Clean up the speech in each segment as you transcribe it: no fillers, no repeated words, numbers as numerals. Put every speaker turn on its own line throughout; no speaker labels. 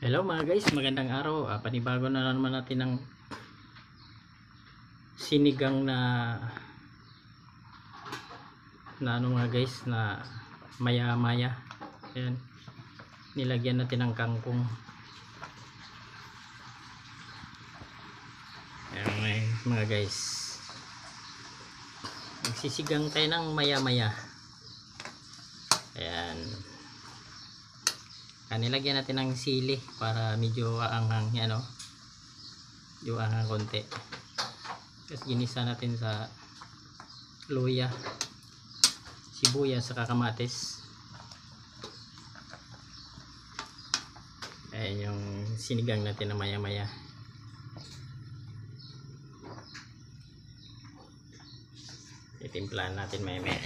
Hello mga guys, magandang araw. Panibago na naman natin ng sinigang na ano mga guys, na maya-maya. Ayan, nilagyan natin ng kangkong. Ayan mga guys, magsisigang tayo ng maya-maya. Ayan, nilagyan natin ng sili para medyo aanghang, yan o, medyo aanghang konti. Tapos ginisa natin sa luya, sibuyas, saka kamatis. Ayan yung sinigang natin na maya-maya. Itimplahan natin maya-maya.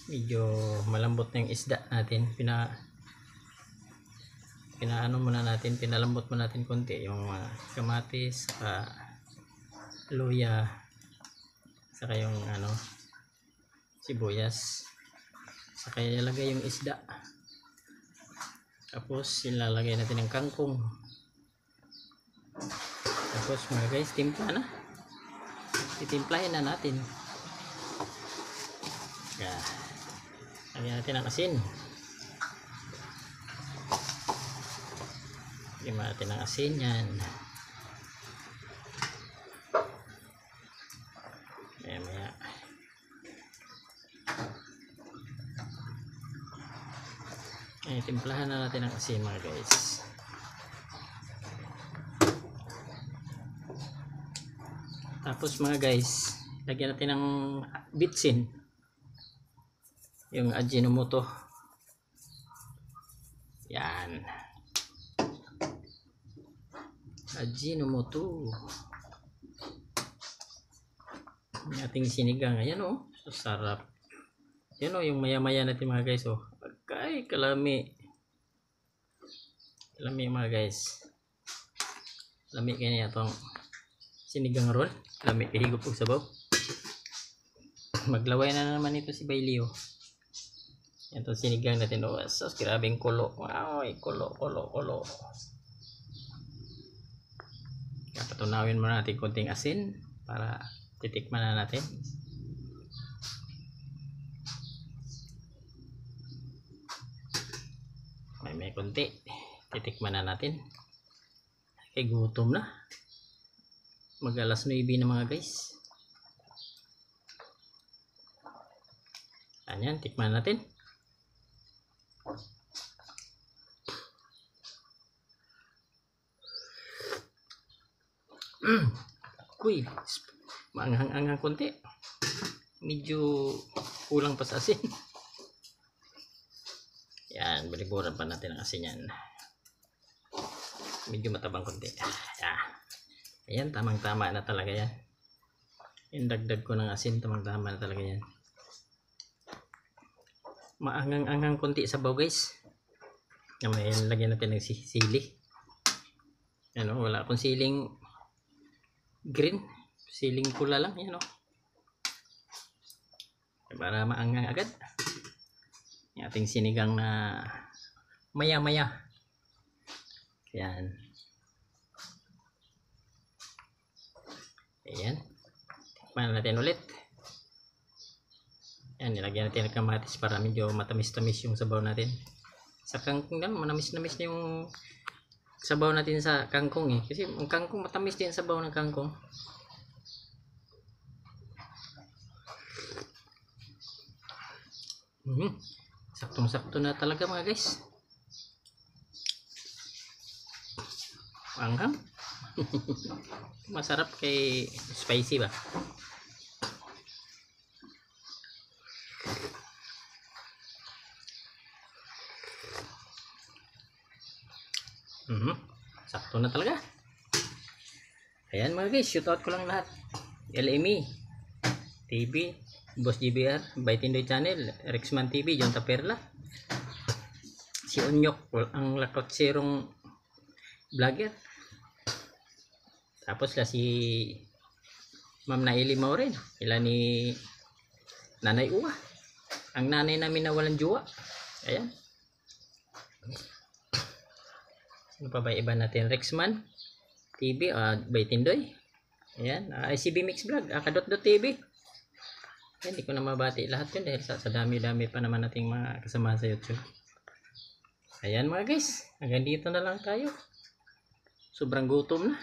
Medyo malambot na yung isda natin. Pinaano muna natin, pinalambot muna natin konti yung kamatis, saka luya, saka yung sibuyas, saka ilalagay yung isda. Tapos ilalagay natin ng kangkong. Tapos mga guys, timpla na. Titimplahin na natin. Lagyan natin ng asin. Lagyan natin ng asin yan. Maya-maya. Timplahan na natin ng asin mga guys. Tapos mga guys, lagyan natin ng bitsin. Yung Ajinomoto. Yan. Ajinomoto. Yung ating sinigang. Ayan o. So, sarap. Yan o yung maya-maya natin mga guys o. Pagkay kalami. Kalami mga guys. Kalami kaya niya itong sinigang roll. Kalami kahigop po sabaw. Maglaway na naman ito si Bailio. Yan itong sinigang natin. Oh, sos, grabing kulo. Wow, kulo. Patunawin muna natin konting asin para titikman na natin. May konti. Titikman na natin. Kaya gutom na. Mag-alas 9 na mga guys. Ayan, tikman natin. Kuy, maanghang-anghang konti. Medyo kulang pa sa asin. Yan, baliburan pa natin ang asin yan. Medyo matabang konti. Ayan, tamang-tama na talaga yan. Yung dagdag ko ng asin, tamang-tama na talaga yan. Maanghang-anghang konti sabaw guys. Ngayon, lagyan natin ng sili. Ano, wala akong siling green, siling pula lang yan o. Para maanghang agad yung ating sinigang na maya-maya. Yan. Ayan. Tikman natin ulit. Yan, nilagyan natin ng kamatis para medyo matamis-tamis yung sabaw natin. Sa kangkong lang, manamis-namis na yung sabaw natin sa kangkong eh. Kasi ang kangkong matamis din sabaw ng kangkong. Saktong-sakto na talaga mga guys. Anghang. Masarap kay spicy ba? Sakto na talaga. Ayan mga guys, shoutout ko lang lahat. LME TV, Boss GBR, Baitindoy Channel, Rexman TV, John Taperla, si Onyok, ang lakotserong vlogger. Tapos la si Ma'am Naili Mauren, ila ni Nanay Uwa, ang nanay namin na walang jowa. Ayan. Ano pa ba iba natin? Rexman TV, by Tindoy. Ayan, ICB Mix Vlog, Akadot.tv. Hindi ko na mabati lahat yun dahil sa dami-dami pa naman nating mga kasama sa YouTube. Ayan mga guys, hanggang dito na lang tayo. Sobrang gutom na.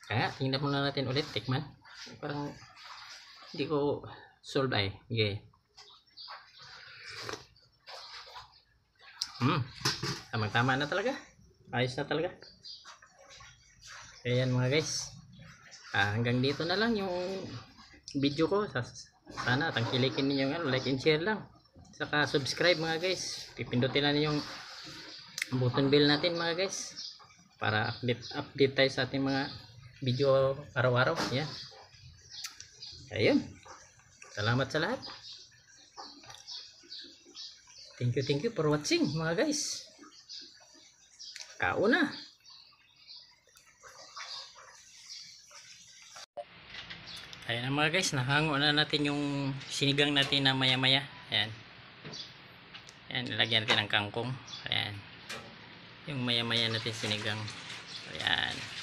Kaya tingnan muna natin ulit, tikman. Parang hindi ko solve ay. Okay. Tamang-tama na talaga. Ayos na talaga. Ayan mga guys. Hanggang dito na lang yung video ko. Sana tangkilikin ninyo nga, like and share lang. Saka subscribe mga guys. Pipindutin na yung button bell natin mga guys. Para update tayo sa ating mga video araw-araw. Ayan. Ayun. Salamat sa lahat. Thank you for watching mga guys. Kauna. Ayan na mga guys, nahango na natin yung sinigang natin na maya-maya. Ayan. Ayan, nilagyan natin ng kangkong. Ayan. Yung maya-maya natin sinigang. Ayan.